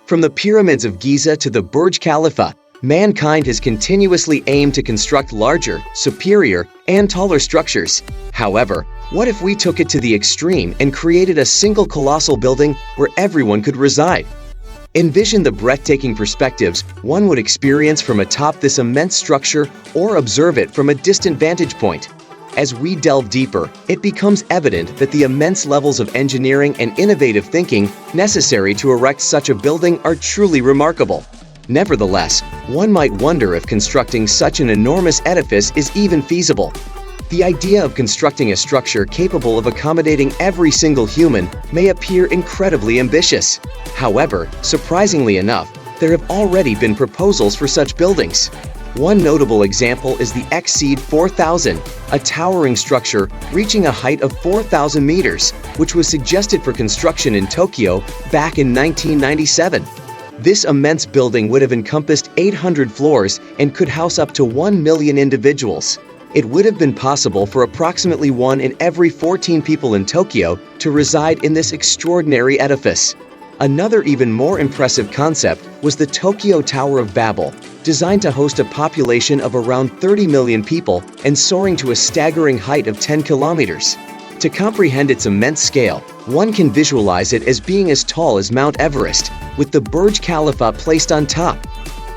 From the Pyramids of Giza to the Burj Khalifa, mankind has continuously aimed to construct larger, superior, and taller structures. However, what if we took it to the extreme and created a single colossal building where everyone could reside? Envision the breathtaking perspectives one would experience from atop this immense structure or observe it from a distant vantage point. As we delve deeper, it becomes evident that the immense levels of engineering and innovative thinking necessary to erect such a building are truly remarkable. Nevertheless, one might wonder if constructing such an enormous edifice is even feasible. The idea of constructing a structure capable of accommodating every single human may appear incredibly ambitious. However, surprisingly enough, there have already been proposals for such buildings. One notable example is the Exceed 4000, a towering structure reaching a height of 4,000 meters, which was suggested for construction in Tokyo back in 1997. This immense building would have encompassed 800 floors and could house up to 1 million individuals. It would have been possible for approximately 1 in every 14 people in Tokyo to reside in this extraordinary edifice. Another even more impressive concept was the Tokyo Tower of Babel, designed to host a population of around 30 million people and soaring to a staggering height of 10 kilometers. To comprehend its immense scale, one can visualize it as being as tall as Mount Everest, with the Burj Khalifa placed on top.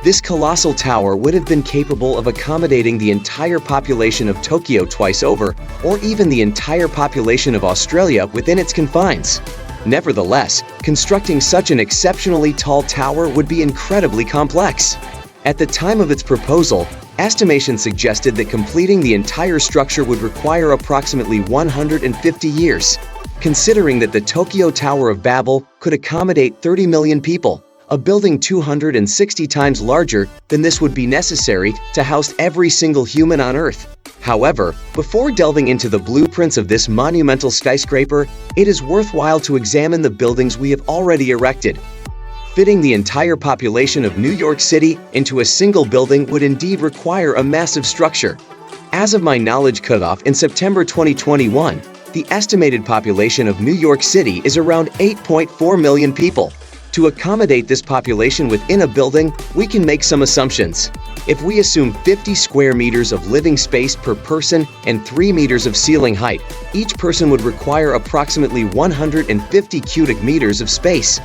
This colossal tower would have been capable of accommodating the entire population of Tokyo twice over, or even the entire population of Australia within its confines. Nevertheless, constructing such an exceptionally tall tower would be incredibly complex. At the time of its proposal, estimations suggested that completing the entire structure would require approximately 150 years. Considering that the Tokyo Tower of Babel could accommodate 30 million people, a building 260 times larger than this would be necessary to house every single human on Earth. However, before delving into the blueprints of this monumental skyscraper, it is worthwhile to examine the buildings we have already erected. Fitting the entire population of New York City into a single building would indeed require a massive structure. As of my knowledge cutoff in September 2021, the estimated population of New York City is around 8.4 million people. To accommodate this population within a building, we can make some assumptions. If we assume 50 square meters of living space per person and 3 meters of ceiling height, each person would require approximately 150 cubic meters of space.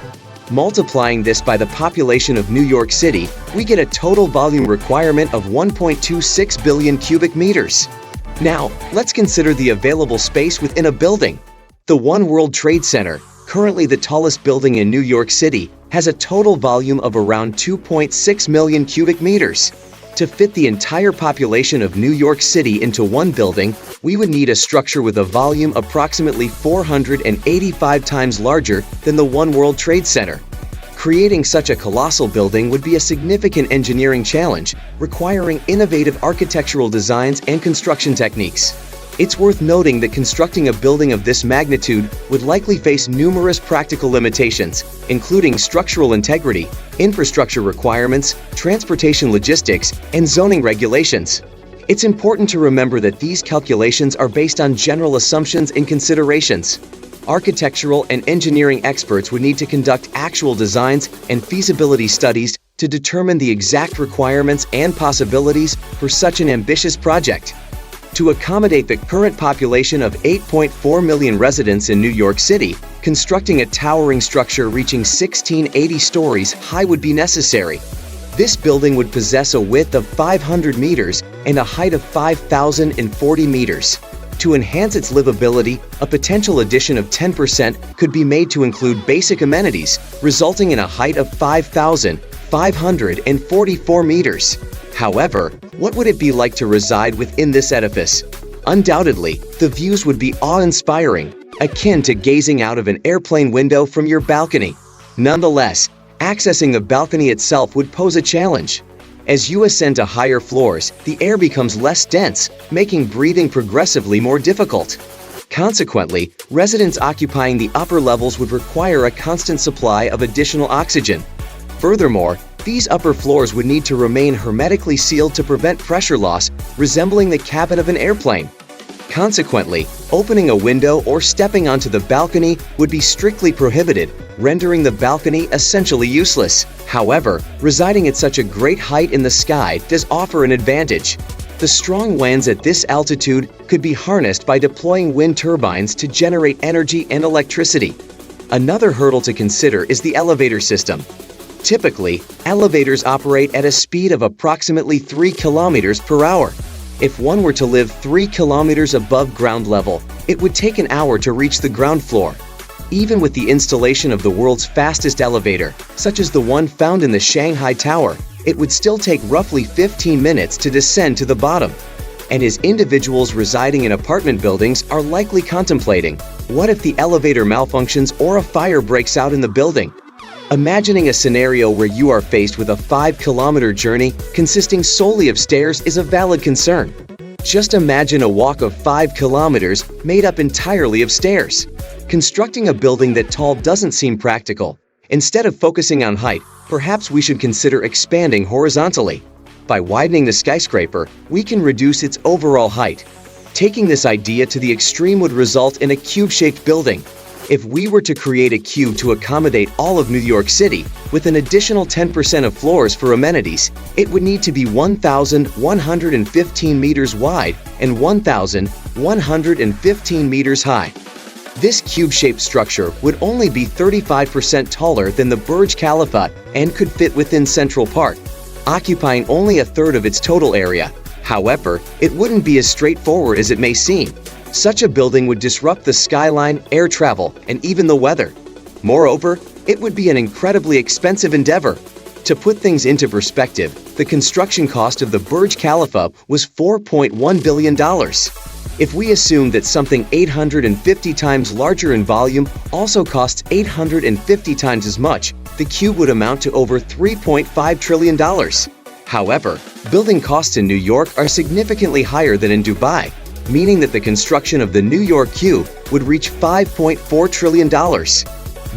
Multiplying this by the population of New York City, we get a total volume requirement of 1.26 billion cubic meters. Now, let's consider the available space within a building. The One World Trade Center, currently the tallest building in New York City, has a total volume of around 2.6 million cubic meters. To fit the entire population of New York City into one building, we would need a structure with a volume approximately 485 times larger than the One World Trade Center. Creating such a colossal building would be a significant engineering challenge, requiring innovative architectural designs and construction techniques. It's worth noting that constructing a building of this magnitude would likely face numerous practical limitations, including structural integrity, infrastructure requirements, transportation logistics, and zoning regulations. It's important to remember that these calculations are based on general assumptions and considerations. Architectural and engineering experts would need to conduct actual designs and feasibility studies to determine the exact requirements and possibilities for such an ambitious project. To accommodate the current population of 8.4 million residents in New York City, constructing a towering structure reaching 1,680 stories high would be necessary. This building would possess a width of 500 meters and a height of 5,040 meters. To enhance its livability, a potential addition of 10% could be made to include basic amenities, resulting in a height of 5,544 meters. However, what would it be like to reside within this edifice? Undoubtedly, the views would be awe-inspiring, akin to gazing out of an airplane window from your balcony. Nonetheless, accessing the balcony itself would pose a challenge. As you ascend to higher floors, the air becomes less dense, making breathing progressively more difficult. Consequently, residents occupying the upper levels would require a constant supply of additional oxygen. Furthermore, these upper floors would need to remain hermetically sealed to prevent pressure loss, resembling the cabin of an airplane. Consequently, opening a window or stepping onto the balcony would be strictly prohibited, rendering the balcony essentially useless. However, residing at such a great height in the sky does offer an advantage. The strong winds at this altitude could be harnessed by deploying wind turbines to generate energy and electricity. Another hurdle to consider is the elevator system. Typically, elevators operate at a speed of approximately 3 kilometers per hour. If one were to live 3 kilometers above ground level, it would take an hour to reach the ground floor. Even with the installation of the world's fastest elevator, such as the one found in the Shanghai Tower, it would still take roughly 15 minutes to descend to the bottom. And as individuals residing in apartment buildings are likely contemplating, what if the elevator malfunctions or a fire breaks out in the building? Imagining a scenario where you are faced with a 5-kilometer journey consisting solely of stairs is a valid concern. Just imagine a walk of 5 kilometers made up entirely of stairs. Constructing a building that tall doesn't seem practical. Instead of focusing on height, perhaps we should consider expanding horizontally. By widening the skyscraper, we can reduce its overall height. Taking this idea to the extreme would result in a cube-shaped building. If we were to create a cube to accommodate all of New York City, with an additional 10% of floors for amenities, it would need to be 1,115 meters wide and 1,115 meters high. This cube-shaped structure would only be 35% taller than the Burj Khalifa and could fit within Central Park, occupying only a third of its total area. However, it wouldn't be as straightforward as it may seem. Such a building would disrupt the skyline, air travel, and even the weather. Moreover, it would be an incredibly expensive endeavor. To put things into perspective, the construction cost of the Burj Khalifa was $4.1 billion. If we assume that something 850 times larger in volume also costs 850 times as much, the cube would amount to over $3.5 trillion. However, building costs in New York are significantly higher than in Dubai, meaning that the construction of the New York cube would reach $5.4 trillion.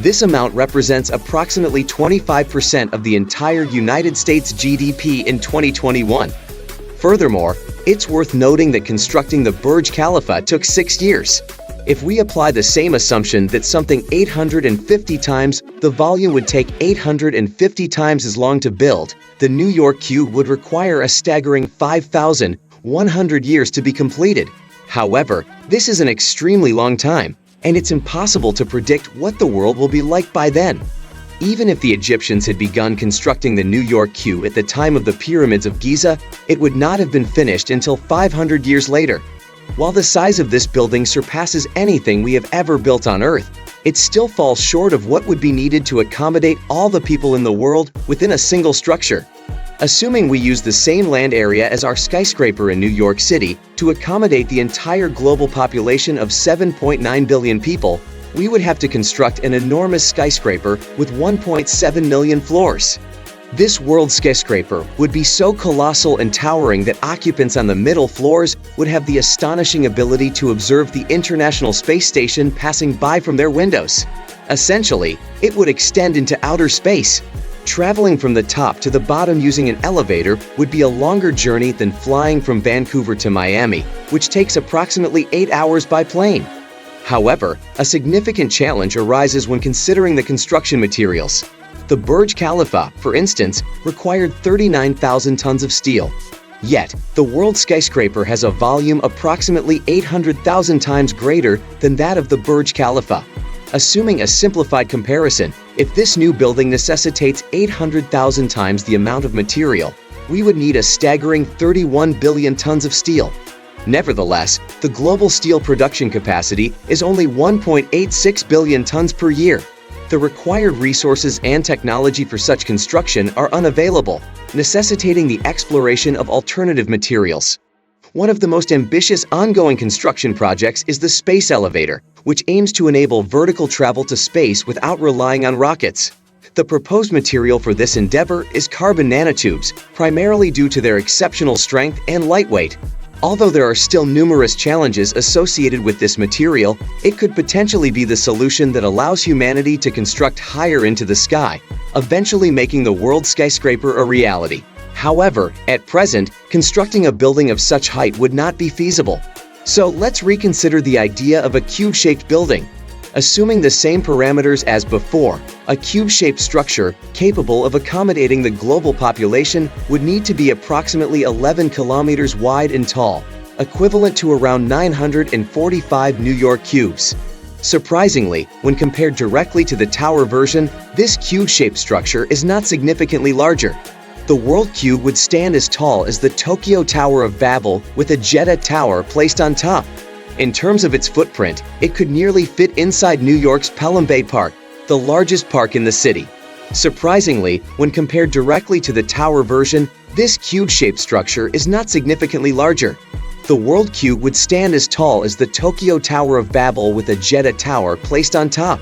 This amount represents approximately 25% of the entire United States GDP in 2021. Furthermore, it's worth noting that constructing the Burj Khalifa took 6 years. If we apply the same assumption that something 850 times the volume would take 850 times as long to build, the New York cube would require a staggering 5,100 years to be completed. However, this is an extremely long time, and it's impossible to predict what the world will be like by then. Even if the Egyptians had begun constructing the New York cube at the time of the Pyramids of Giza, it would not have been finished until 500 years later. While the size of this building surpasses anything we have ever built on Earth, it still falls short of what would be needed to accommodate all the people in the world within a single structure. Assuming we use the same land area as our skyscraper in New York City to accommodate the entire global population of 7.9 billion people, we would have to construct an enormous skyscraper with 1.7 million floors. This world skyscraper would be so colossal and towering that occupants on the middle floors would have the astonishing ability to observe the International Space Station passing by from their windows. Essentially, it would extend into outer space. Traveling from the top to the bottom using an elevator would be a longer journey than flying from Vancouver to Miami, which takes approximately 8 hours by plane. However, a significant challenge arises when considering the construction materials. The Burj Khalifa, for instance, required 39,000 tons of steel. Yet, the world skyscraper has a volume approximately 800,000 times greater than that of the Burj Khalifa. Assuming a simplified comparison, if this new building necessitates 800,000 times the amount of material, we would need a staggering 31 billion tons of steel. Nevertheless, the global steel production capacity is only 1.86 billion tons per year. The required resources and technology for such construction are unavailable, necessitating the exploration of alternative materials. One of the most ambitious ongoing construction projects is the space elevator, which aims to enable vertical travel to space without relying on rockets. The proposed material for this endeavor is carbon nanotubes, primarily due to their exceptional strength and lightweight. Although there are still numerous challenges associated with this material, it could potentially be the solution that allows humanity to construct higher into the sky, eventually making the world skyscraper a reality. However, at present, constructing a building of such height would not be feasible. So let's reconsider the idea of a cube-shaped building. Assuming the same parameters as before, a cube-shaped structure capable of accommodating the global population would need to be approximately 11 kilometers wide and tall, equivalent to around 945 New York cubes. Surprisingly, when compared directly to the tower version, this cube-shaped structure is not significantly larger. The World Cube would stand as tall as the Tokyo Tower of Babel with a Jeddah Tower placed on top. In terms of its footprint, it could nearly fit inside New York's Pelham Bay Park, the largest park in the city. Surprisingly, when compared directly to the tower version, this cube-shaped structure is not significantly larger. The World Cube would stand as tall as the Tokyo Tower of Babel with a Jeddah Tower placed on top.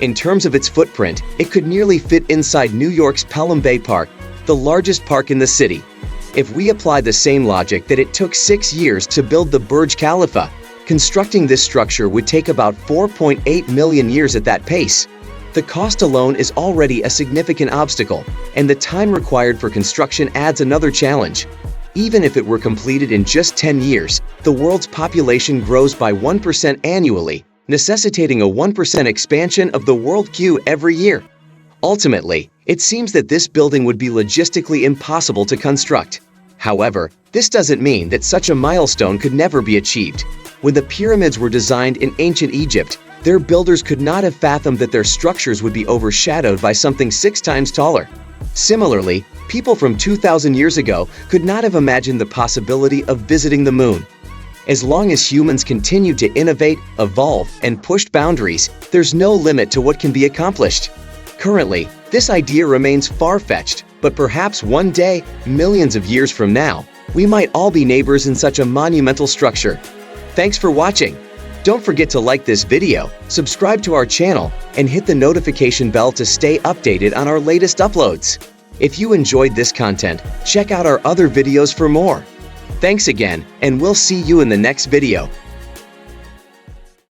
In terms of its footprint, it could nearly fit inside New York's Pelham Bay Park, the largest park in the city. If we apply the same logic that it took 6 years to build the Burj Khalifa, constructing this structure would take about 4.8 million years at that pace. The cost alone is already a significant obstacle, and the time required for construction adds another challenge. Even if it were completed in just 10 years, the world's population grows by 1% annually, necessitating a 1% expansion of the World Cube every year. Ultimately, it seems that this building would be logistically impossible to construct. However, this doesn't mean that such a milestone could never be achieved. When the pyramids were designed in ancient Egypt, their builders could not have fathomed that their structures would be overshadowed by something 6 times taller. Similarly, people from 2,000 years ago could not have imagined the possibility of visiting the moon. As long as humans continue to innovate, evolve, and push boundaries, there's no limit to what can be accomplished. Currently, this idea remains far-fetched, but perhaps one day, millions of years from now, we might all be neighbors in such a monumental structure. Thanks for watching. Don't forget to like this video, subscribe to our channel, and hit the notification bell to stay updated on our latest uploads. If you enjoyed this content, check out our other videos for more. Thanks again, and we'll see you in the next video.